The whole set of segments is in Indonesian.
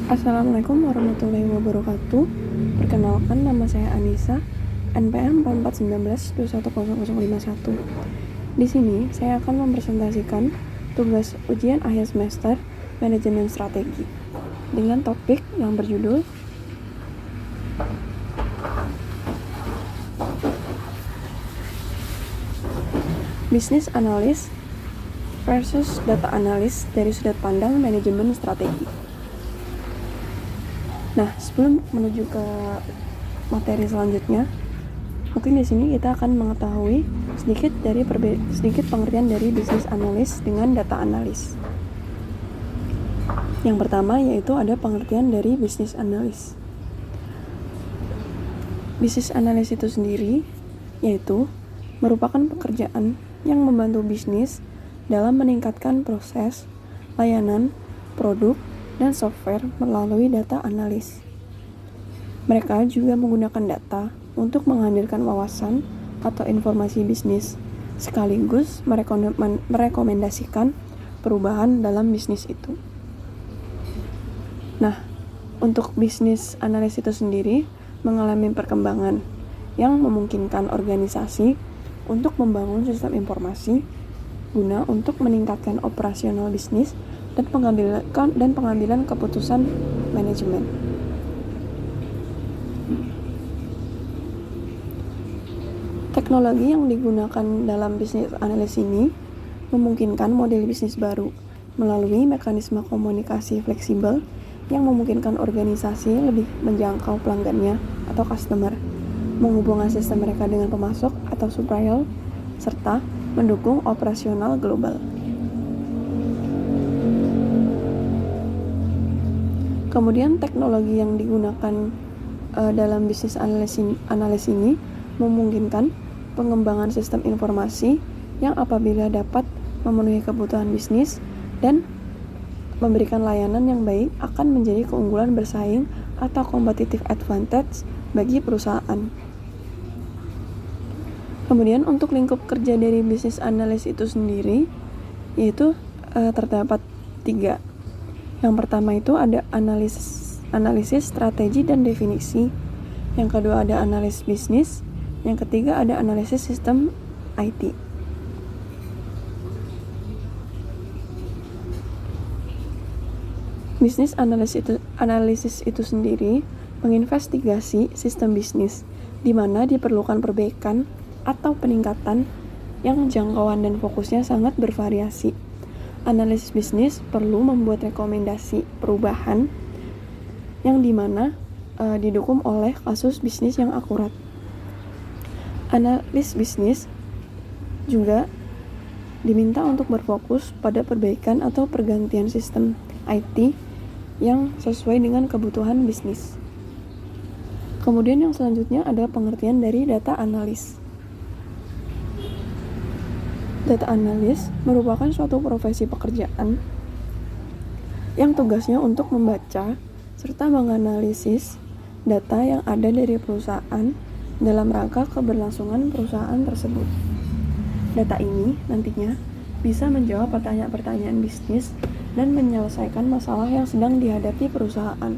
Assalamualaikum warahmatullahi wabarakatuh. Perkenalkan, nama saya Anissa, NPM 4419210051. Di sini saya akan mempresentasikan tugas ujian akhir semester manajemen strategi dengan topik yang berjudul Business Analyst versus Data Analyst dari sudut pandang manajemen strategi. Nah, sebelum menuju ke materi selanjutnya, mungkin di sini kita akan mengetahui sedikit pengertian dari business analyst dengan data analyst. Yang pertama yaitu ada pengertian dari business analyst. Business analyst itu sendiri yaitu merupakan pekerjaan yang membantu bisnis dalam meningkatkan proses, layanan, produk, dan software melalui data analis. Mereka juga menggunakan data untuk menghadirkan wawasan atau informasi bisnis, sekaligus merekomendasikan perubahan dalam bisnis itu. Nah, untuk bisnis analis itu sendiri mengalami perkembangan yang memungkinkan organisasi untuk membangun sistem informasi guna untuk meningkatkan operasional bisnis dan pengambilan keputusan manajemen. Teknologi yang digunakan dalam bisnis analis ini memungkinkan model bisnis baru melalui mekanisme komunikasi fleksibel yang memungkinkan organisasi lebih menjangkau pelanggannya atau customer, menghubungkan sistem mereka dengan pemasok atau supplier, serta mendukung operasional global. Kemudian teknologi yang digunakan dalam bisnis analis ini memungkinkan pengembangan sistem informasi yang apabila dapat memenuhi kebutuhan bisnis dan memberikan layanan yang baik akan menjadi keunggulan bersaing atau competitive advantage bagi perusahaan. Kemudian untuk lingkup kerja dari bisnis analis itu sendiri yaitu terdapat 3. Yang pertama itu ada analisis strategi dan definisi. Yang kedua ada analisis bisnis. Yang ketiga ada analisis sistem IT. Bisnis analisis itu sendiri menginvestigasi sistem bisnis, di mana diperlukan perbaikan atau peningkatan yang jangkauan dan fokusnya sangat bervariasi. Analisis bisnis perlu membuat rekomendasi perubahan yang dimana didukung oleh kasus bisnis yang akurat. Analis bisnis juga diminta untuk berfokus pada perbaikan atau pergantian sistem IT yang sesuai dengan kebutuhan bisnis. Kemudian yang selanjutnya ada pengertian dari data analis. Data analis merupakan suatu profesi pekerjaan yang tugasnya untuk membaca serta menganalisis data yang ada dari perusahaan dalam rangka keberlangsungan perusahaan tersebut. Data ini nantinya bisa menjawab pertanyaan-pertanyaan bisnis dan menyelesaikan masalah yang sedang dihadapi perusahaan.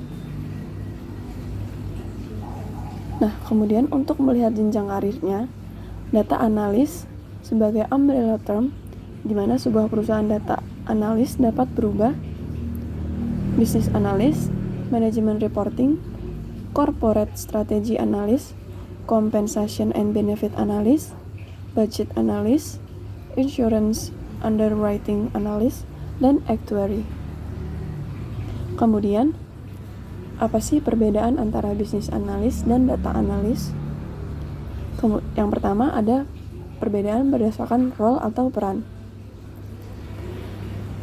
Nah, kemudian untuk melihat jenjang karirnya, data analis sebagai umbrella term, di mana sebuah perusahaan data analis dapat berubah business analyst, management reporting, corporate strategy analyst, compensation and benefit analyst, budget analyst, insurance underwriting analyst, dan actuary. Kemudian, apa sih perbedaan antara business analyst dan data analyst? Yang pertama ada perbedaan berdasarkan role atau peran.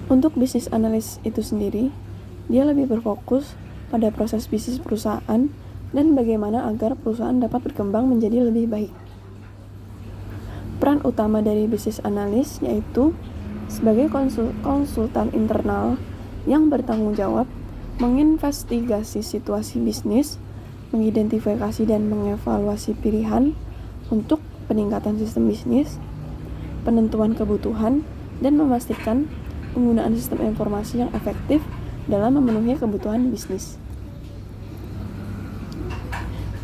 Untuk business analyst itu sendiri, dia lebih berfokus pada proses bisnis perusahaan dan bagaimana agar perusahaan dapat berkembang menjadi lebih baik. Peran utama dari business analyst yaitu sebagai konsultan internal yang bertanggung jawab menginvestigasi situasi bisnis, mengidentifikasi dan mengevaluasi pilihan untuk peningkatan sistem bisnis, penentuan kebutuhan, dan memastikan penggunaan sistem informasi yang efektif dalam memenuhi kebutuhan bisnis.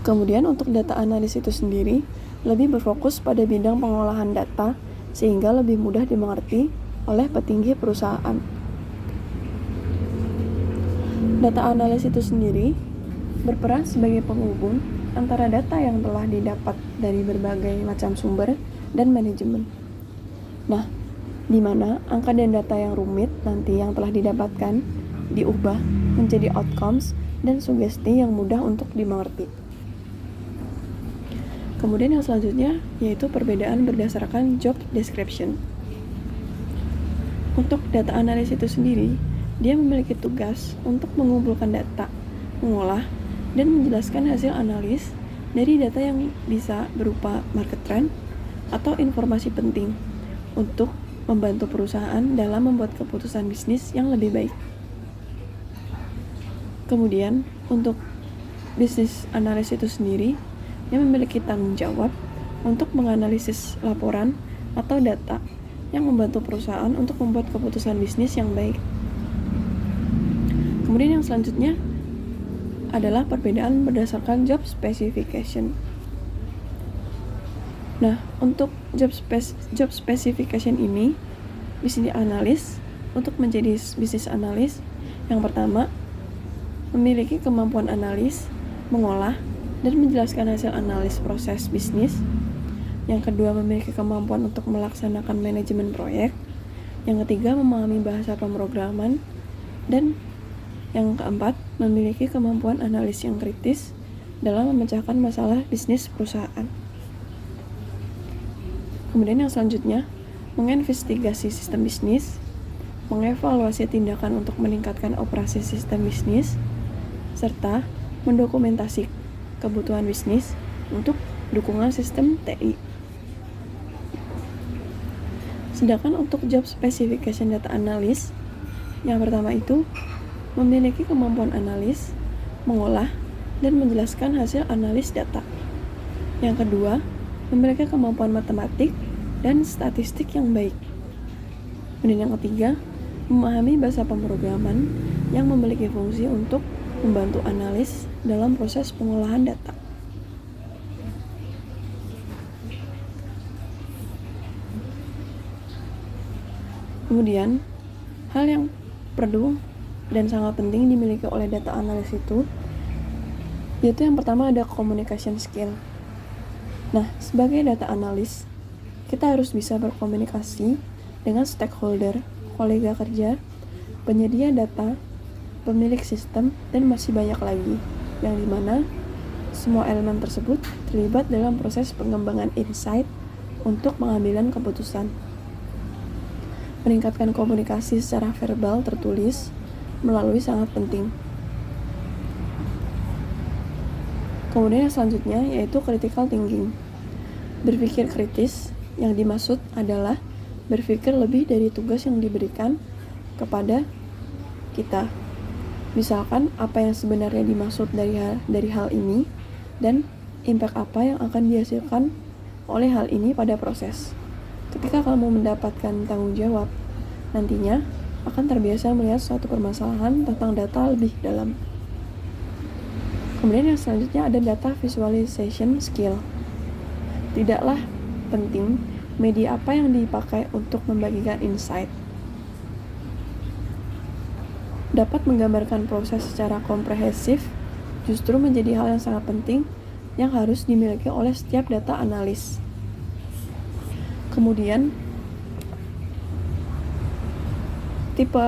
Kemudian untuk data analis itu sendiri lebih berfokus pada bidang pengolahan data sehingga lebih mudah dimengerti oleh petinggi perusahaan. Data analis itu sendiri berperan sebagai penghubung antara data yang telah didapat dari berbagai macam sumber dan manajemen. Nah, di mana angka dan data yang rumit nanti yang telah didapatkan diubah menjadi outcomes dan sugesti yang mudah untuk dimengerti. Kemudian yang selanjutnya yaitu perbedaan berdasarkan job description. Untuk data analis itu sendiri, dia memiliki tugas untuk mengumpulkan data, mengolah, dan menjelaskan hasil analis dari data yang bisa berupa market trend atau informasi penting untuk membantu perusahaan dalam membuat keputusan bisnis yang lebih baik. Kemudian, untuk bisnis analis itu sendiri, dia memiliki tanggung jawab untuk menganalisis laporan atau data yang membantu perusahaan untuk membuat keputusan bisnis yang baik. Kemudian yang selanjutnya adalah perbedaan berdasarkan job specification. Nah, untuk job specification ini, bisnis analis untuk menjadi bisnis analis, yang pertama memiliki kemampuan analis, mengolah, dan menjelaskan hasil analis proses bisnis. Yang kedua, memiliki kemampuan untuk melaksanakan manajemen proyek. Yang ketiga, memahami bahasa pemrograman. Dan yang keempat, memiliki kemampuan analis yang kritis dalam memecahkan masalah bisnis perusahaan. Kemudian yang selanjutnya, menginvestigasi sistem bisnis, mengevaluasi tindakan untuk meningkatkan operasi sistem bisnis, serta mendokumentasi kebutuhan bisnis untuk dukungan sistem TI. Sedangkan untuk job specification data analis, yang pertama itu memiliki kemampuan analis, mengolah, dan menjelaskan hasil analis data. Yang kedua, memiliki kemampuan matematik dan statistik yang baik. Kemudian yang ketiga, memahami bahasa pemrograman yang memiliki fungsi untuk membantu analis dalam proses pengolahan data. Kemudian, hal yang perlu dan sangat penting dimiliki oleh data analis itu yaitu yang pertama ada communication skill. Nah, sebagai data analis, kita harus bisa berkomunikasi dengan stakeholder, kolega kerja, penyedia data, pemilik sistem, dan masih banyak lagi, yang dimana semua elemen tersebut terlibat dalam proses pengembangan insight untuk pengambilan keputusan. Meningkatkan komunikasi secara verbal tertulis melalui sangat penting. Kemudian yang selanjutnya yaitu critical thinking. Berpikir kritis, yang dimaksud adalah berpikir lebih dari tugas yang diberikan kepada kita. Misalkan apa yang sebenarnya dimaksud dari hal ini dan impact apa yang akan dihasilkan oleh hal ini pada proses. Ketika kamu mendapatkan tanggung jawab, nantinya akan terbiasa melihat suatu permasalahan tentang data lebih dalam. Kemudian yang selanjutnya ada data visualization skill. Tidaklah penting media apa yang dipakai untuk membagikan insight. Dapat menggambarkan proses secara komprehensif justru menjadi hal yang sangat penting yang harus dimiliki oleh setiap data analis. Kemudian, tipe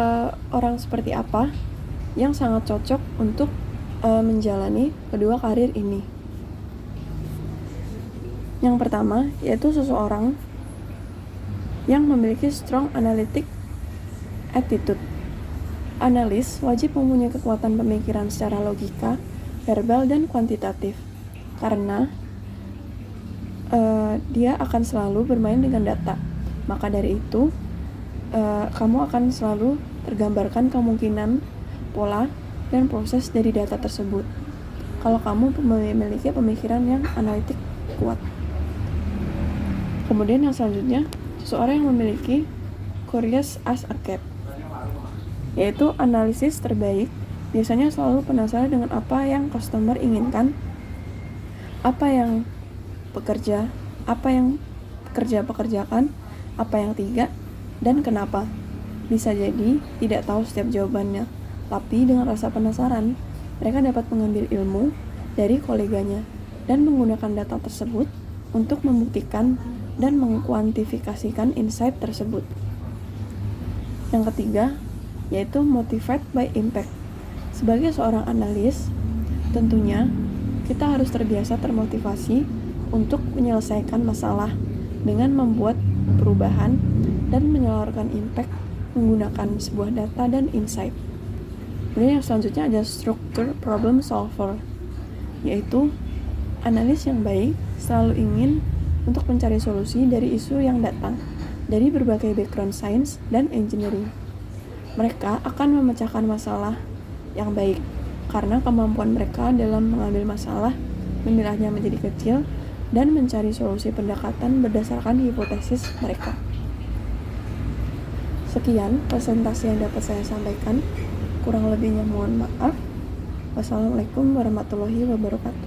orang seperti apa yang sangat cocok untuk menjalani kedua karir ini? Yang pertama, yaitu seseorang yang memiliki strong analytic attitude. Analis wajib mempunyai kekuatan pemikiran secara logika, verbal, dan kuantitatif, karena dia akan selalu bermain dengan data. Maka dari itu, kamu akan selalu tergambarkan kemungkinan, pola, dan proses dari data tersebut. Kalau kamu memiliki pemikiran yang analitik kuat. Kemudian yang selanjutnya, seseorang yang memiliki curious as a cat. yaitu analisis terbaik biasanya selalu penasaran dengan apa yang customer inginkan, apa yang pekerja pekerjakan, apa yang tidak, dan kenapa. Bisa jadi tidak tahu setiap jawabannya, tapi dengan rasa penasaran, mereka dapat mengambil ilmu dari koleganya dan menggunakan data tersebut untuk membuktikan dan mengkuantifikasikan insight tersebut. Yang ketiga, yaitu motivated by impact. Sebagai seorang analis, tentunya kita harus terbiasa termotivasi untuk menyelesaikan masalah dengan membuat perubahan dan menyalurkan impact menggunakan sebuah data dan insight. Kemudian yang selanjutnya ada structure problem solver, yaitu analis yang baik selalu ingin untuk mencari solusi dari isu yang datang dari berbagai background science dan engineering. Mereka akan memecahkan masalah yang baik karena kemampuan mereka dalam mengambil masalah, memilahnya menjadi kecil, dan mencari solusi pendekatan berdasarkan hipotesis mereka. Sekian presentasi yang dapat saya sampaikan. Kurang lebihnya mohon maaf. Wassalamualaikum warahmatullahi wabarakatuh.